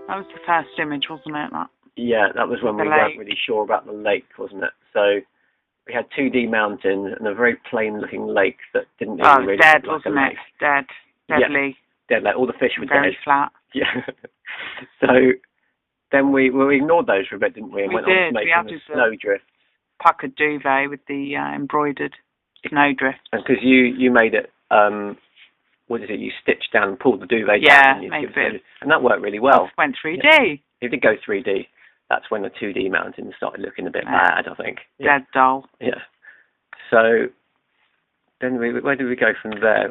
That was the first image, wasn't it? That. Yeah, that was when we weren't really sure about the lake, wasn't it? So we had 2D mountains and a very plain-looking lake that didn't even really dead, look like wasn't a lake. It? Dead. Deadly. Yeah, dead, like all the fish were very dead. Flat. Yeah. So then we ignored those for a bit, didn't we? And went on to make the snowdrift. Puckered duvet with the embroidered snowdrift. And because you made it, what is it? You stitched down and pulled the duvet down. Yeah, made it. And that worked really well. Went 3D. Yeah. It did go 3D. That's when the 2D mountains started looking a bit bad, I think. Yeah. Dead dull. Yeah. So then where did we go from there?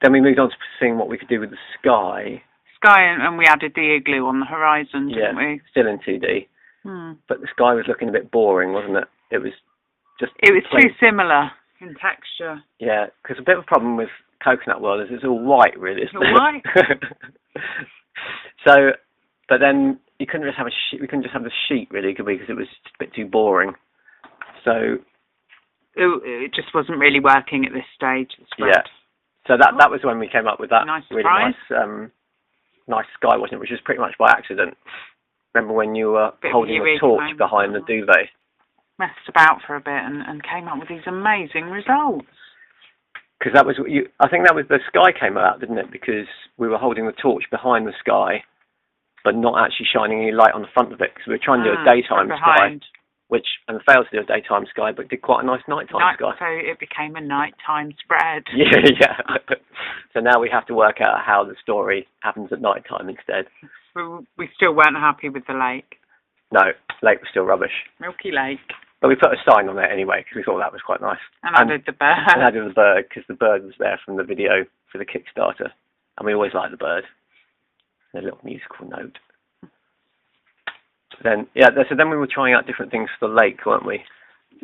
Then we moved on to seeing what we could do with the sky. And we added the igloo on the horizon, didn't we? Still in 2D. But the sky was looking a bit boring, wasn't it? It was too similar in texture. Yeah, because a bit of a problem with Coconut World is it's all white, really. It's all white. So, but then we couldn't just have the sheet, really, could we? Because it was just a bit too boring. So it just wasn't really working at this stage. Yeah. So that was when we came up with that really nice sky, wasn't it? Which was pretty much by accident. Remember when you were holding a torch behind the duvet? Messed about for a bit and came up with these amazing results. Because that was I think that was the sky came out, didn't it? Because we were holding the torch behind the sky, but not actually shining any light on the front of it. Because we were trying to do a daytime sky, and failed to do a daytime sky, but did quite a nice nighttime sky. So it became a nighttime spread. Yeah. So now we have to work out how the story happens at nighttime instead. We still weren't happy with the lake. No, lake was still rubbish. Milky Lake. But we put a sign on it anyway because we thought that was quite nice. And added the bird. And added the bird because the bird was there from the video for the Kickstarter. And we always like the bird. A little musical note. Then so then we were trying out different things for the lake, weren't we?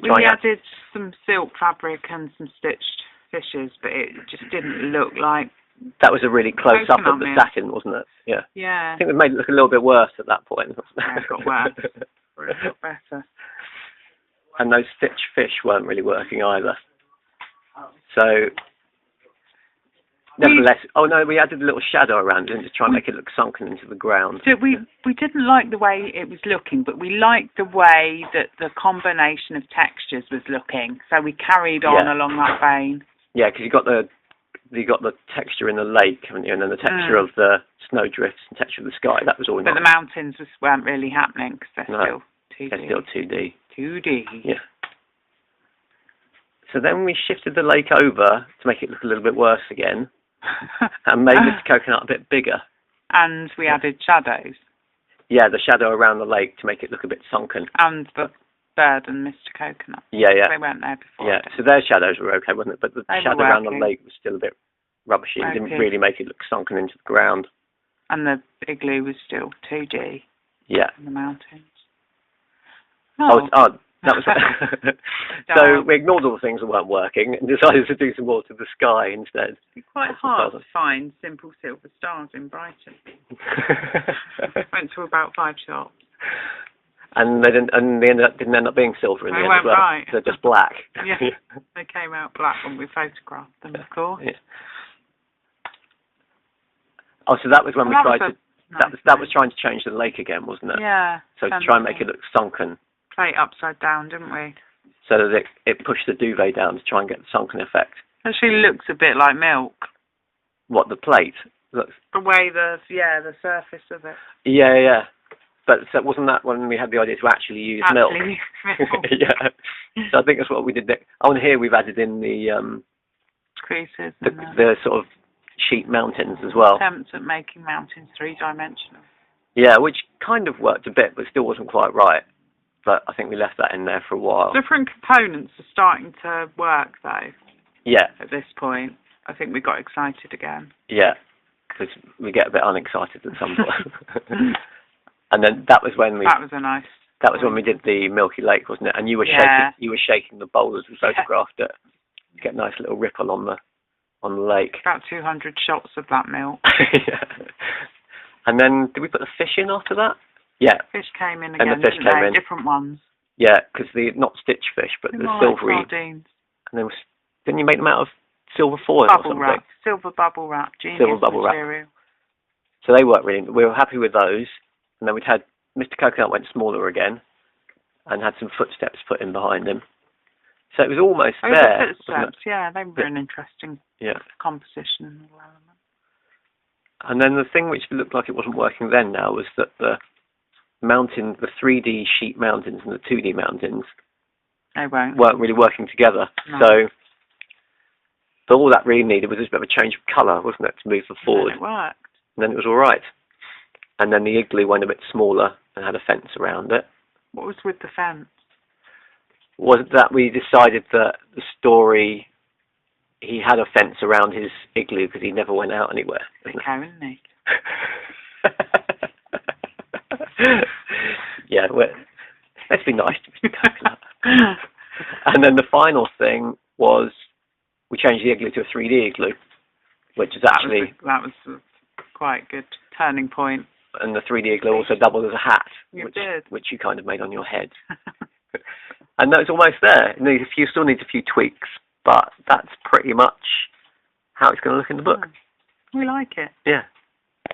We added some silk fabric and some stitched fishes, but it just didn't look like... That was a really close-up of the satin, wasn't it? Yeah. Yeah. I think we made it look a little bit worse at that point. Yeah, it got worse. It got better. And those stitched fish weren't really working either. So... Nevertheless, we added a little shadow around it to try and make it look sunken into the ground. So we didn't like the way it was looking, but we liked the way that the combination of textures was looking. So we carried on along that vein. Yeah, because you got the texture in the lake, haven't you? And then the texture of the snowdrifts and texture of the sky. That was all. But the mountains weren't really happening because they're still 2D. They're still 2D. 2D. Yeah. So then we shifted the lake over to make it look a little bit worse again. And made Mr. Coconut a bit bigger. And we added shadows. Yeah, the shadow around the lake to make it look a bit sunken. And the bird and Mr. Coconut. Yeah. They weren't there before. Yeah, so their shadows were okay, wasn't it? But the shadow around the lake was still a bit rubbishy. It didn't really make it look sunken into the ground. And the igloo was still 2D. Yeah. In the mountains. That was so we ignored all the things that weren't working and decided to do some more to the sky instead. It's quite hard to find simple silver stars in Brighton. Went to about 5 shops. And they didn't end up being silver in the end as well. Right. They're just black. Yeah, they came out black when we photographed them, of course. Yeah. Oh, so that was when we tried to. That was trying to change the lake again, wasn't it? Yeah. So to try and make it look sunken. Plate upside down, didn't we? So that it pushed the duvet down to try and get the sunken effect. Actually looks a bit like milk. What, the plate? Looks... The way the surface of it. Yeah. But so wasn't that when we had the idea to actually use milk? Yeah. So I think that's what we did. On here we've added in the creases, the sort of sheep mountains as well. Attempts at making mountains 3-dimensional. Yeah, which kind of worked a bit, but still wasn't quite right. But I think we left that in there for a while. Different components are starting to work, though. Yeah. At this point, I think we got excited again. Yeah, because we get a bit unexcited at some point. And then that was when we. That was a nice. That was when we did the Milky Lake, wasn't it? And you were shaking the bowl as we photographed it. You get a nice little ripple on the lake. About 200 shots of that milk. Yeah. And then did we put the fish in after that? Yeah. Fish came in again, and the fish came in. Different ones. Yeah, because not stitch fish, but the silvery. Like sardines. And didn't you make them out of silver foil or something? Silver bubble wrap. Genius silver bubble material. Wrap. So they worked really. We were happy with those, and then we'd had Mr. Coconut went smaller again, and had some footsteps put in behind him. So it was almost there. The footsteps, yeah, they were an interesting composition. And then the thing which looked like it wasn't working then now was that the mountains, the 3D sheet mountains and the 2D mountains, weren't really working together. No. So all that really needed was just a bit of a change of colour, wasn't it, to move them forward. And it worked. And then it was all right. And then the igloo went a bit smaller and had a fence around it. What was with the fence? Was that we decided that the story, he had a fence around his igloo because he never went out anywhere. Isn't he? Yeah, let's be nice to Mr. Coconut. And then the final thing was we changed the igloo to a 3D igloo, which is actually... That was quite a good turning point. And the 3D igloo also doubled as a hat, did. Which you kind of made on your head. And that's almost there. You still need a few tweaks, but that's pretty much how it's going to look in the book. We like it. Yeah.